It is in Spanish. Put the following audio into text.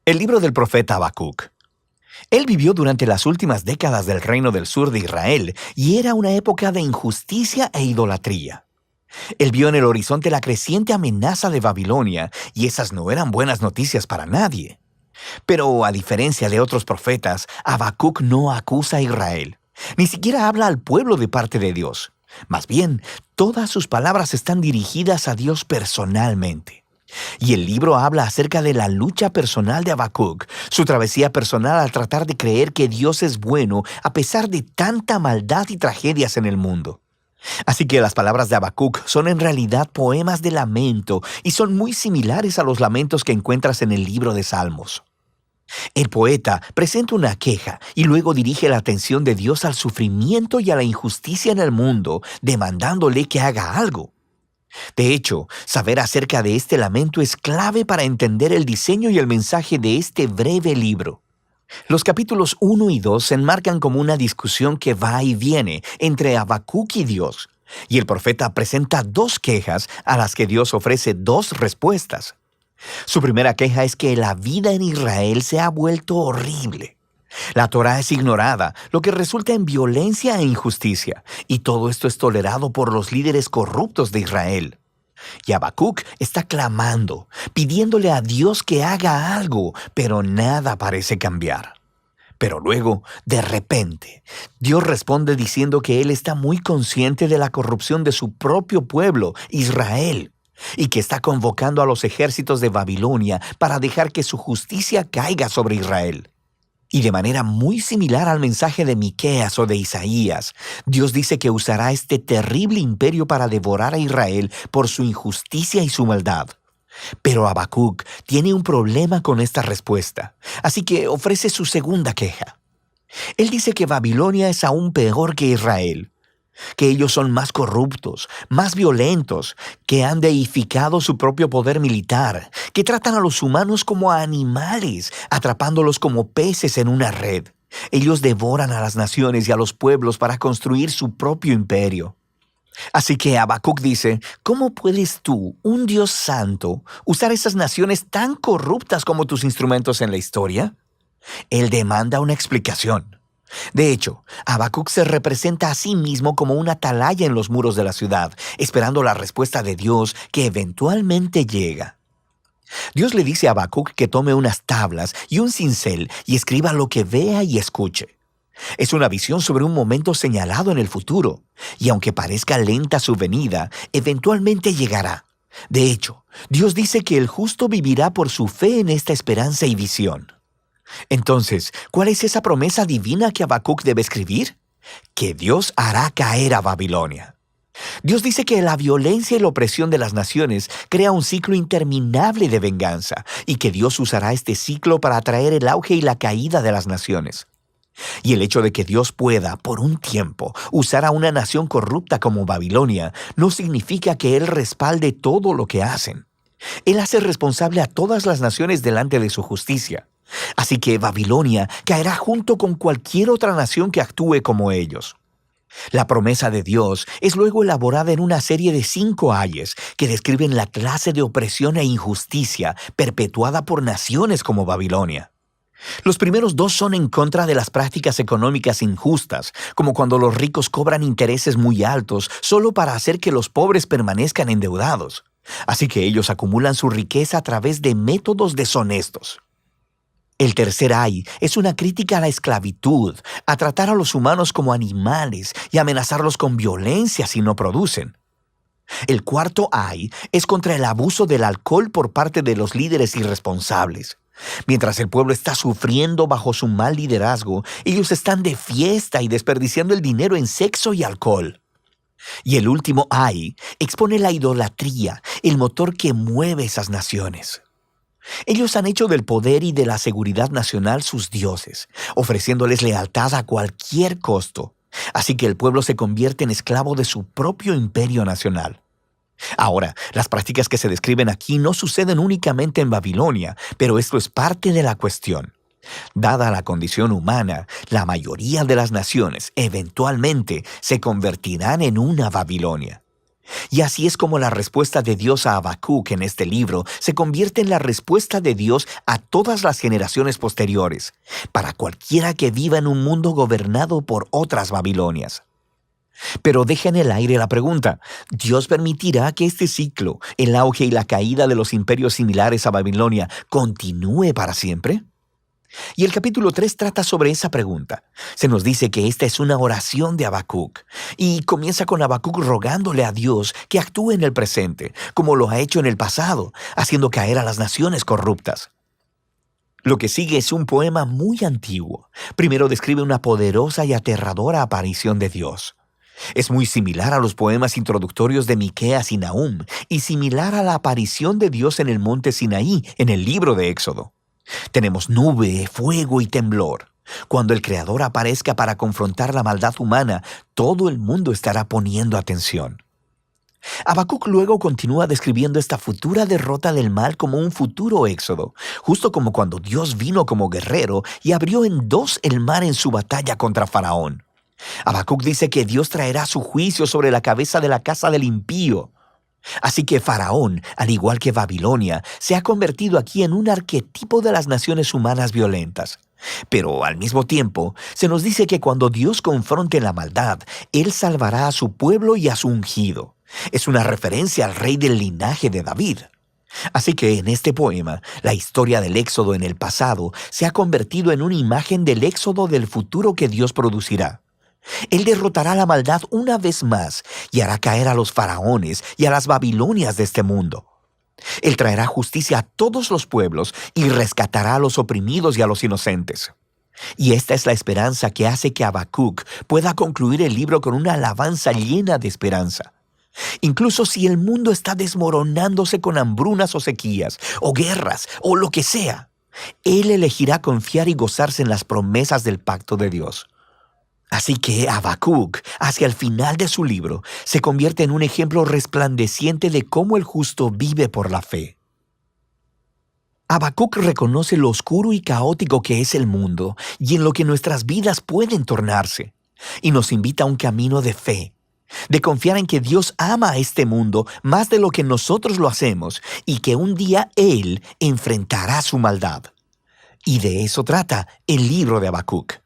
El libro del profeta Habacuc. Él vivió durante las últimas décadas del reino del sur de Israel y era una época de injusticia e idolatría. Él vio en el horizonte la creciente amenaza de Babilonia y esas no eran buenas noticias para nadie. Pero a diferencia de otros profetas, Habacuc no acusa a Israel. Ni siquiera habla al pueblo de parte de Dios. Más bien, todas sus palabras están dirigidas a Dios personalmente. Y el libro habla acerca de la lucha personal de Habacuc, su travesía personal al tratar de creer que Dios es bueno a pesar de tanta maldad y tragedias en el mundo. Así que las palabras de Habacuc son en realidad poemas de lamento y son muy similares a los lamentos que encuentras en el libro de Salmos. El poeta presenta una queja y luego dirige la atención de Dios al sufrimiento y a la injusticia en el mundo, demandándole que haga algo. De hecho, saber acerca de este lamento es clave para entender el diseño y el mensaje de este breve libro. Los capítulos 1 y 2 se enmarcan como una discusión que va y viene entre Habacuc y Dios, y el profeta presenta dos quejas a las que Dios ofrece dos respuestas. Su primera queja es que la vida en Israel se ha vuelto horrible. La Torá es ignorada, lo que resulta en violencia e injusticia, y todo esto es tolerado por los líderes corruptos de Israel. Y Habacuc está clamando, pidiéndole a Dios que haga algo, pero nada parece cambiar. Pero luego, de repente, Dios responde diciendo que Él está muy consciente de la corrupción de su propio pueblo, Israel, y que está convocando a los ejércitos de Babilonia para dejar que su justicia caiga sobre Israel. Y de manera muy similar al mensaje de Miqueas o de Isaías, Dios dice que usará este terrible imperio para devorar a Israel por su injusticia y su maldad. Pero Habacuc tiene un problema con esta respuesta, así que ofrece su segunda queja. Él dice que Babilonia es aún peor que Israel, que ellos son más corruptos, más violentos, que han deificado su propio poder militar, que tratan a los humanos como a animales, atrapándolos como peces en una red. Ellos devoran a las naciones y a los pueblos para construir su propio imperio. Así que Habacuc dice, ¿cómo puedes tú, un Dios santo, usar esas naciones tan corruptas como tus instrumentos en la historia? Él demanda una explicación. De hecho, Habacuc se representa a sí mismo como una atalaya en los muros de la ciudad, esperando la respuesta de Dios que eventualmente llega. Dios le dice a Habacuc que tome unas tablas y un cincel y escriba lo que vea y escuche. Es una visión sobre un momento señalado en el futuro, y aunque parezca lenta su venida, eventualmente llegará. De hecho, Dios dice que el justo vivirá por su fe en esta esperanza y visión. Entonces, ¿cuál es esa promesa divina que Habacuc debe escribir? Que Dios hará caer a Babilonia. Dios dice que la violencia y la opresión de las naciones crea un ciclo interminable de venganza y que Dios usará este ciclo para atraer el auge y la caída de las naciones. Y el hecho de que Dios pueda, por un tiempo, usar a una nación corrupta como Babilonia no significa que Él respalde todo lo que hacen. Él hace responsable a todas las naciones delante de su justicia. Así que Babilonia caerá junto con cualquier otra nación que actúe como ellos. La promesa de Dios es luego elaborada en una serie de 5 ayes que describen la clase de opresión e injusticia perpetuada por naciones como Babilonia. Los primeros 2 son en contra de las prácticas económicas injustas, como cuando los ricos cobran intereses muy altos solo para hacer que los pobres permanezcan endeudados. Así que ellos acumulan su riqueza a través de métodos deshonestos. El tercer ay es una crítica a la esclavitud, a tratar a los humanos como animales y amenazarlos con violencia si no producen. El cuarto ay es contra el abuso del alcohol por parte de los líderes irresponsables. Mientras el pueblo está sufriendo bajo su mal liderazgo, ellos están de fiesta y desperdiciando el dinero en sexo y alcohol. Y el último ay expone la idolatría, el motor que mueve esas naciones. Ellos han hecho del poder y de la seguridad nacional sus dioses, ofreciéndoles lealtad a cualquier costo. Así que el pueblo se convierte en esclavo de su propio imperio nacional. Ahora, las prácticas que se describen aquí no suceden únicamente en Babilonia, pero esto es parte de la cuestión. Dada la condición humana, la mayoría de las naciones eventualmente se convertirán en una Babilonia. Y así es como la respuesta de Dios a Habacuc en este libro se convierte en la respuesta de Dios a todas las generaciones posteriores, para cualquiera que viva en un mundo gobernado por otras Babilonias. Pero deja en el aire la pregunta: ¿Dios permitirá que este ciclo, el auge y la caída de los imperios similares a Babilonia, continúe para siempre? Y el capítulo 3 trata sobre esa pregunta. Se nos dice que esta es una oración de Habacuc, y comienza con Habacuc rogándole a Dios que actúe en el presente, como lo ha hecho en el pasado, haciendo caer a las naciones corruptas. Lo que sigue es un poema muy antiguo. Primero describe una poderosa y aterradora aparición de Dios. Es muy similar a los poemas introductorios de Miqueas y Nahum, y similar a la aparición de Dios en el monte Sinaí, en el libro de Éxodo. Tenemos nube, fuego y temblor. Cuando el Creador aparezca para confrontar la maldad humana, todo el mundo estará poniendo atención. Habacuc luego continúa describiendo esta futura derrota del mal como un futuro éxodo, justo como cuando Dios vino como guerrero y abrió en dos el mar en su batalla contra Faraón. Habacuc dice que Dios traerá su juicio sobre la cabeza de la casa del impío. Así que Faraón, al igual que Babilonia, se ha convertido aquí en un arquetipo de las naciones humanas violentas. Pero al mismo tiempo, se nos dice que cuando Dios confronte la maldad, Él salvará a su pueblo y a su ungido. Es una referencia al rey del linaje de David. Así que en este poema, la historia del éxodo en el pasado se ha convertido en una imagen del éxodo del futuro que Dios producirá. Él derrotará la maldad una vez más y hará caer a los faraones y a las Babilonias de este mundo. Él traerá justicia a todos los pueblos y rescatará a los oprimidos y a los inocentes. Y esta es la esperanza que hace que Habacuc pueda concluir el libro con una alabanza llena de esperanza. Incluso si el mundo está desmoronándose con hambrunas o sequías, o guerras, o lo que sea, Él elegirá confiar y gozarse en las promesas del pacto de Dios. Así que Habacuc, hacia el final de su libro, se convierte en un ejemplo resplandeciente de cómo el justo vive por la fe. Habacuc reconoce lo oscuro y caótico que es el mundo y en lo que nuestras vidas pueden tornarse, y nos invita a un camino de fe, de confiar en que Dios ama a este mundo más de lo que nosotros lo hacemos y que un día Él enfrentará su maldad. Y de eso trata el libro de Habacuc.